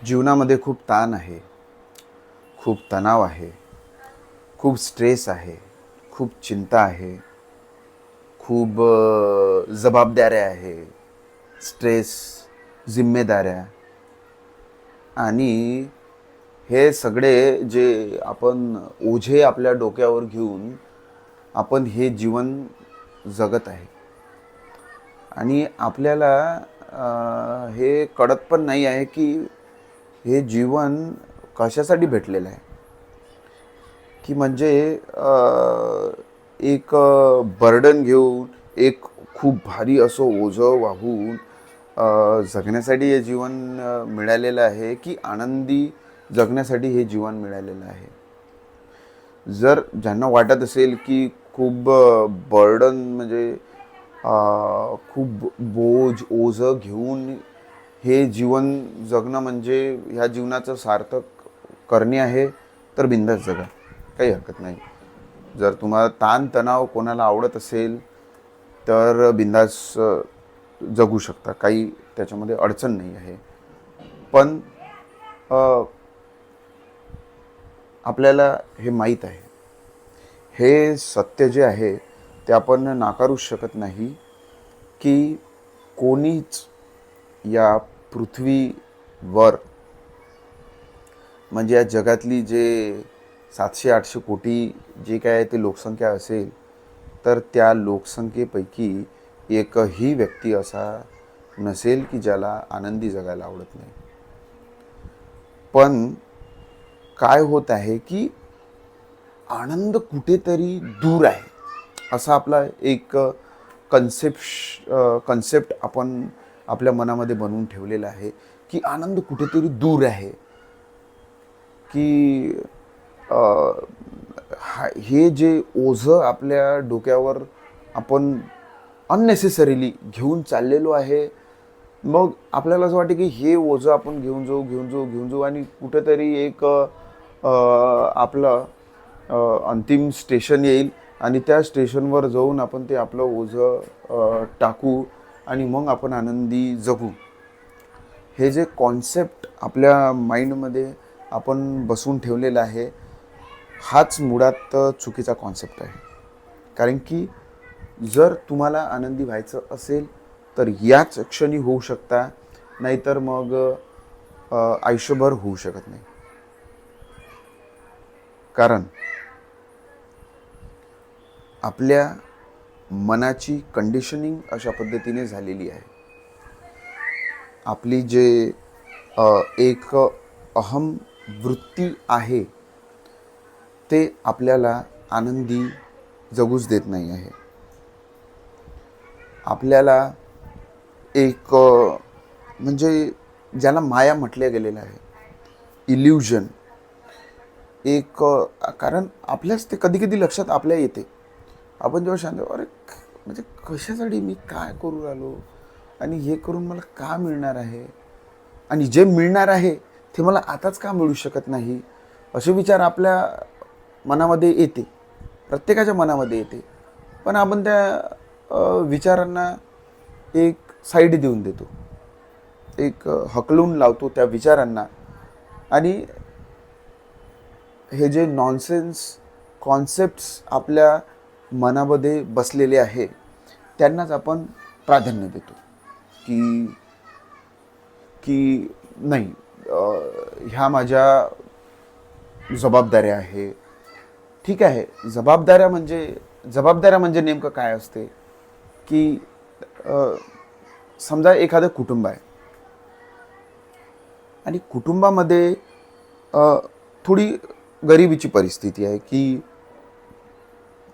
जीवनामध्ये खूप ताण आहे, खूप तणाव आहे, खूप स्ट्रेस आहे, खूप चिंता आहे, खूप जबाबदाऱ्या आहे, स्ट्रेस, जिम्मेदाऱ्या आणि हे सगळे जे आपण ओझे आपल्या डोक्यावर घेऊन आपण हे जीवन जगत आहे. आणि आपल्याला हे कळत पण नाही आहे की हे जीवन कशासाठी भेटलेलं आहे. की म्हणजे एक बर्डन घेऊन एक खूप भारी असं ओझं वाहून जगण्यासाठी हे जीवन मिळालेलं आहे की आनंदी जगण्यासाठी हे जीवन मिळालेलं आहे. जर ज्यांना वाटत असेल की खूप बर्डन म्हणजे खूप बोझ ओझं घेऊन हे जीवन जगणं म्हणजे ह्या जीवनाचं सार्थक करणे आहे, तर बिंदास जगा, काही हरकत नाही. जर तुम्हाला ताणतणाव कोणाला आवडत असेल तर बिंदास जगू शकता, काही त्याच्यामध्ये अडचण नाही आहे. पण आपल्याला हे माहीत आहे, हे सत्य जे आहे ते आपण नाकारूच शकत नाही की कोणीच या पृथ्वीवर म्हणजे या जगातली जे 700-800 कोटी जे काय ते लोकसंख्या असेल, तर त्या लोकसंख्येपैकी एकही व्यक्ती असा नसेल की ज्याला आनंदी जगायला आवडत नाही. पण काय होत आहे की आनंद कुठेतरी दूर आहे, असा आपला एक कन्सेप्ट आपण आपल्या मनामध्ये बनवून ठेवलेला आहे की आनंद कुठेतरी दूर आहे. की हे जे ओझं आपल्या डोक्यावर आपण अननेसेसरीली घेऊन चाललेलो आहे, मग आपल्याला असं वाटतं की हे ओझं आपण घेऊन जाऊ आणि कुठेतरी एक आपलं अंतिम स्टेशन येईल आणि त्या स्टेशनवर जाऊन आपण ते आपलं ओझं टाकू आणि मग आपण आनंदी जगू. हे जे कॉन्सेप्ट आपल्या माइंडमध्ये आपण बसवून ठेवलेलं आहे, हाच मुळात चुकीचा कॉन्सेप्ट आहे. कारण की जर तुम्हाला आनंदी व्हायचं असेल तर याच क्षणी होऊ शकता, नाहीतर मग आयुष्यभर होऊ शकत नाही. कारण आपल्या मनाची कंडिशनिंग अशा पद्धतीने झालेली आहे. आपली जे एक अहम वृत्ती आहे ते आपल्याला आनंदी जगूच देत नाही आहे. आपल्याला एक म्हणजे ज्याला माया म्हटलं गेलेलं आहे, इल्युजन, एक कारण आपल्याच ते कधी कधी लक्षात आपल्या येते. आपण जेव्हा शांत, अरे म्हणजे कशासाठी मी काय करू राहिलो आणि हे करून मला का मिळणार आहे, आणि जे मिळणार आहे ते मला आताच का मिळू शकत नाही, असे विचार आपल्या मनामध्ये येते, प्रत्येकाच्या मनामध्ये येते. पण आपण त्या विचारांना एक साईड देऊन देतो, एक हकलून लावतो त्या विचारांना. आणि हे जे नॉनसेन्स कॉन्सेप्ट्स आपल्या मनामध्ये बसलेले आहे त्यांनाच आपण प्राधान्य देतो की की नाही, ह्या माझ्या जबाबदाऱ्या आहे. ठीक आहे, जबाबदाऱ्या म्हणजे नेमकं काय असते की समजा एखादं कुटुंब आहे आणि कुटुंबामध्ये थोडी गरिबीची परिस्थिती आहे की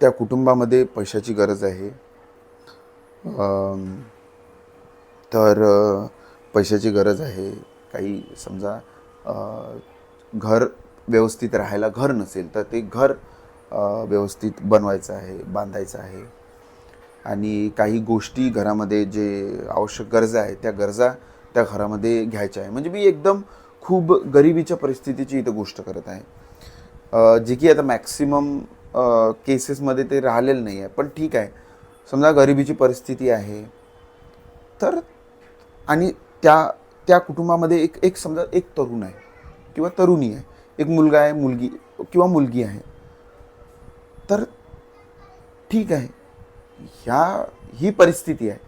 त्या कुटुंबामध्ये पैशाची गरज आहे. तर पैशाची गरज आहे. काही समजा घर व्यवस्थित राहायला घर नसेल तर ते घर व्यवस्थित बनवायचं आहे, बांधायचं आहे. आणि काही गोष्टी घरामध्ये जे आवश्यक गरजा आहेत त्या गरजा त्या घरामध्ये घ्यायच्या आहे. म्हणजे मी एकदम खूप गरिबीच्या परिस्थितीची इथं गोष्ट करत आहे, जे की आता मॅक्सिमम केसेसमध्ये ते राहिलेलं नाही आहे. पण ठीक आहे, समजा गरिबीची परिस्थिती आहे तर, आणि त्या त्या कुटुंबामध्ये एक एक समजा एक तरुण आहे किंवा तरुणी आहे, एक मुलगा आहे, मुलगी किंवा मुलगी आहे, तर ठीक आहे, ही परिस्थिती आहे.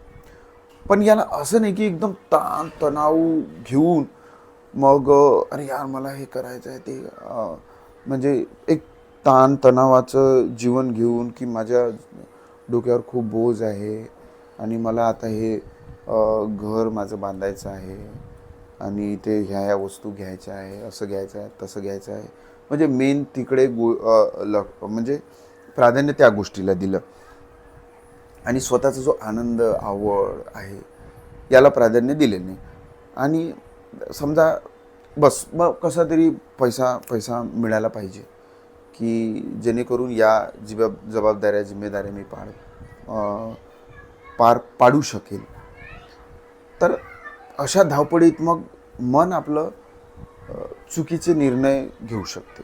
पण याला असं नाही की एकदम ताण तणाव घेऊन मग अरे यार मला हे करायचं आहे ते म्हणजे एक ताण तणावाचं जीवन घेऊन की माझ्या डोक्यावर खूप बोज आहे आणि मला आता हे घर माझं बांधायचं आहे आणि ते ह्या वस्तू घ्यायच्या आहे, असं घ्यायचं आहे, तसं घ्यायचं आहे. म्हणजे मेन तिकडे म्हणजे प्राधान्य त्या गोष्टीला दिलं आणि स्वतःचा जो आनंद आवड आहे याला प्राधान्य दिले नाही. आणि समजा बस मग कसा तरी पैसा मिळायला पाहिजे की जेणेकरून या जबाबदाऱ्या जिम्मेदाऱ्या मी पार पाडू शकेल. तर अशा धावपळीत मग मन आपलं चुकीचे निर्णय घेऊ शकते,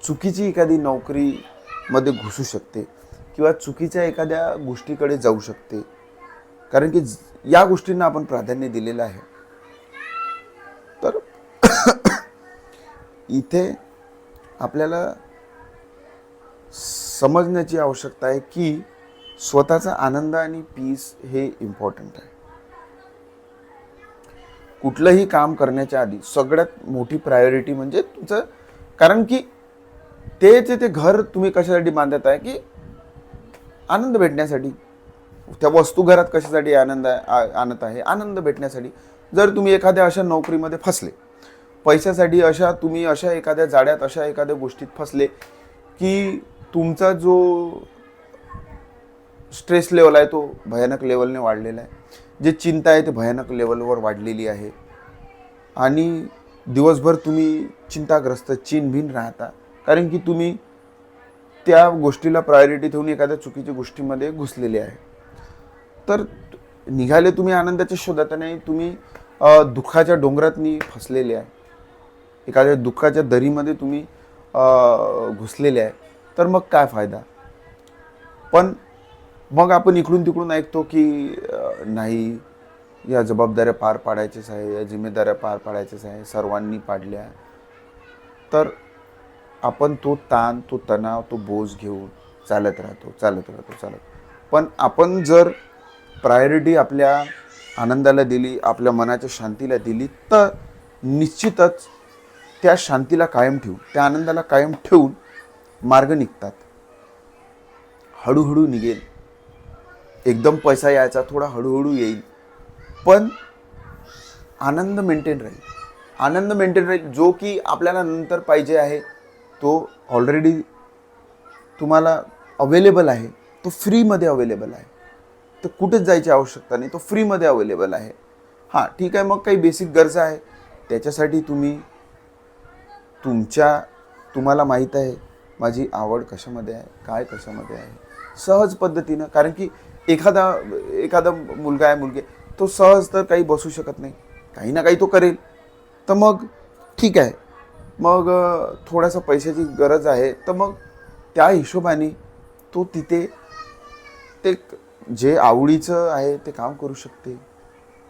चुकीची एखादी नोकरीमध्ये घुसू शकते किंवा चुकीच्या एखाद्या गोष्टीकडे जाऊ शकते, कारण की या गोष्टींना आपण प्राधान्य दिलेलं आहे. तर इथे आपल्याला समजण्याची आवश्यकता आहे की स्वतःचा आनंद आणि पीस हे इम्पॉर्टंट आहे. कुठलंही काम करण्याच्या आधी सगळ्यात मोठी प्रायोरिटी म्हणजे तुमचं, कारण की ते घर तुम्ही कशासाठी बांधत आहे की आनंद भेटण्यासाठी. त्या वस्तू घरात कशासाठी आणत आहे, आनंद भेटण्यासाठी. जर तुम्ही एखाद्या अशा नोकरीमध्ये फसले पैशासाठी, तुम्ही अशा एखाद्या जाड्यात अशा एखाद्या गोष्टीत फसले की तुमचा जो स्ट्रेस लेवल आहे तो भयानक लेवलने वाढलेला आहे, जे चिंता आहे ते भयानक लेवलवर वाढलेली आहे आणि दिवसभर तुम्ही चिंताग्रस्त चिनभिन राहता, कारण की तुम्ही त्या गोष्टीला प्रायोरिटी ठेवून एखाद्या चुकीच्या गोष्टीमध्ये घुसलेले आहे. तर निघाले तुम्ही आनंदाच्या शोधात नाही, तुम्ही दुःखाच्या डोंगरातनी फसलेले आहे, एखाद्या दुःखाच्या दरीमध्ये तुम्ही घुसलेले आहे. तर मग काय फायदा. पण मग आपण इकडून तिकडून ऐकतो की नाही, या जबाबदाऱ्या पार पाडायच्याच आहे, या जिम्मेदाऱ्या पार पाडायच्याच आहे, सर्वांनी पाडल्या. तर आपण तो ताण, तो तणाव, तो बोज घेऊन चालत राहतो. पण आपण जर प्रायोरिटी आपल्या आनंदाला दिली, आपल्या मनाच्या शांतीला दिली, तर निश्चितच त्या शांतीला कायम ठेवून, त्या आनंदाला कायम ठेवून मार्ग निघतात. हळूहळू निघेल, एकदम पैसा यायचा थोडा हळूहळू येईल, पण आनंद मेंटेन राहील. जो की आपल्याला नंतर पाहिजे आहे तो ऑलरेडी तुम्हाला अवेलेबल आहे, तो फ्रीमध्ये अवेलेबल आहे. तर कुठेच जायची आवश्यकता नाही, तो फ्रीमध्ये अवेलेबल आहे. हां ठीक आहे, मग काही बेसिक गरजा आहे त्याच्यासाठी तुम्हाला माहीत आहे माझी आवड कशामध्ये आहे, काय कशामध्ये आहे, सहज पद्धतीनं. कारण की एखादा मुलगा आहे, मुलगी, तो सहज तर काही बसू शकत नाही, काही ना काही तो करेल. तर मग ठीक आहे, मग थोडासा पैशाची गरज आहे, तर मग त्या हिशोबाने तो तिथे ते जे आवडीचं आहे ते काम करू शकते,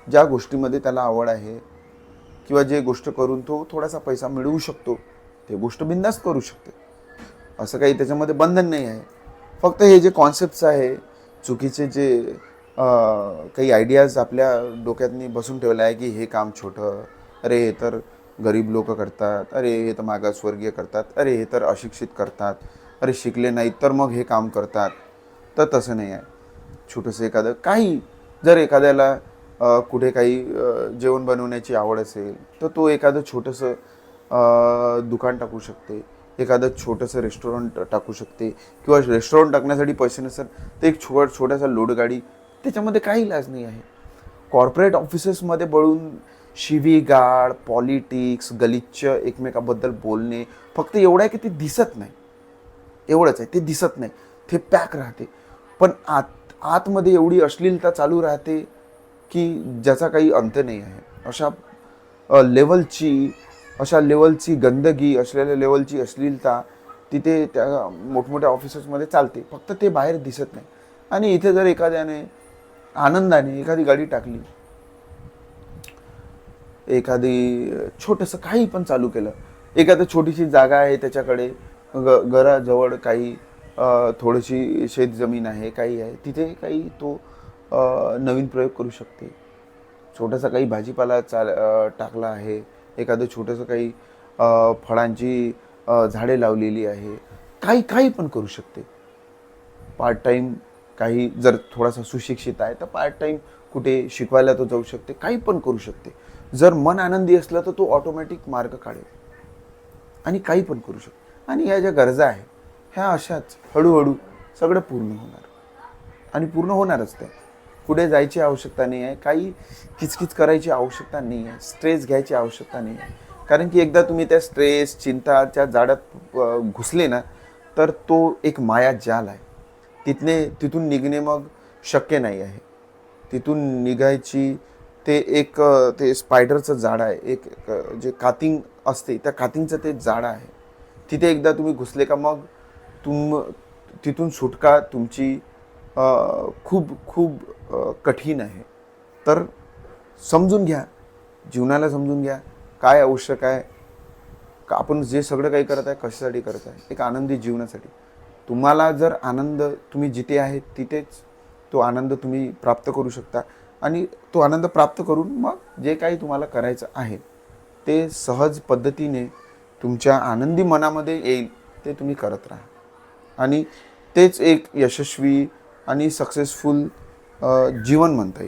ज्या गोष्टीमध्ये त्याला आवड आहे किंवा जे गोष्ट करून तो थोडासा पैसा मिळवू शकतो ते गोष्ट बिंदास्त करू शकते. असं काही त्याच्यामध्ये बंधन नाही आहे. फक्त हे जे कॉन्सेप्ट्स आहे, चुकीचे जे काही आयडियाज आपल्या डोक्यातनी बसून ठेवलं आहे की हे काम छोटं, अरे हे तर गरीब लोक करतात, अरे हे तर मागासवर्गीय करतात, अरे हे तर अशिक्षित करतात, अरे शिकले नाहीत तर मग हे काम करतात. तर तसं नाही आहे. छोटंसं एखादं काही, जर एखाद्याला कुठे काही जेवण बनवण्याची आवड असेल तर तो एखादं छोटंसं दुकान टाकू शकते, एखादं छोटंसं रेस्टॉरंट टाकू शकते, किंवा रेस्टॉरंट टाकण्यासाठी पैसे नसेल तर एक छोटासा लोडगाडी, त्याच्यामध्ये काही इलाज नाही आहे. कॉर्पोरेट ऑफिसेसमध्ये बळून शिवीगाळ, पॉलिटिक्स, गलिच्छ एकमेकाबद्दल बोलणे, फक्त एवढं आहे की ते दिसत नाही, एवढंच आहे, ते दिसत नाही, ते पॅक राहते. पण आतमध्ये एवढी अश्लीलता चालू राहते की ज्याचा काही अंत नाही आहे. अशा लेवलची गंदगी, असलेल्या लेवलची अश्लीलता तिथे त्या मोठमोठ्या ऑफिसेसमध्ये चालते, फक्त ते बाहेर दिसत नाही. आणि इथे जर एखाद्याने आनंदाने एखादी गाडी टाकली एखादी छोटंसं काही पण चालू केलं, एखादी छोटीशी जागा आहे त्याच्याकडे, घराजवळ काही थोडीशी शेतजमीन आहे, काही आहे, तिथे काही तो नवीन प्रयोग करू शकते. छोटासा काही भाजीपाला टाकला आहे, एखादं छोटंसं काही फळांची झाडे लावलेली आहे, काही काही पण करू शकते. पार्ट टाईम काही जर थोडासा सुशिक्षित आहे तर पार्ट टाईम कुठे शिकवायला तो जाऊ शकते, काही पण करू शकते. जर मन आनंदी असलं तर तो ऑटोमॅटिक मार्ग काढेल आणि काही पण करू शकतो. आणि ह्या ज्या गरजा आहे ह्या अशाच हळूहळू सगळं पूर्ण होणार आणि पूर्ण होणारच. ते पुढे जायची आवश्यकता नाही आहे, काही किचकिच करायची आवश्यकता नाही आहे, स्ट्रेस घ्यायची आवश्यकता नाही आहे. कारण की एकदा तुम्ही त्या स्ट्रेस चिंताच्या जाळ्यात घुसले ना, तर तो एक माया जाल आहे. तिथून निघणे मग शक्य नाही आहे. तिथून निघायची ते एक ते स्पायडरचं जाळं आहे, एक जे कातिंग असते त्या कातिंगचं ते जाळं आहे. तिथे एकदा तुम्ही घुसले का मग तिथून सुटका तुमची खूप खूप कठीण आहे. तर समजून घ्या, जीवनाला समजून घ्या, काय आवश्यक आहे, आपण जे सगळं काही करत आहे कशासाठी करत आहे, एक आनंदी जीवनासाठी. तुम्हाला जर आनंद तुम्ही जिथे आहे तिथेच तो आनंद तुम्ही प्राप्त करू शकता आणि तो आनंद प्राप्त करून मग जे काही तुम्हाला करायचं आहे ते सहज पद्धतीने तुमच्या आनंदी मनामध्ये येईल ते तुम्ही करत राहा आणि तेच एक यशस्वी आणि सक्सेसफुल जीवन म्हणता येईल.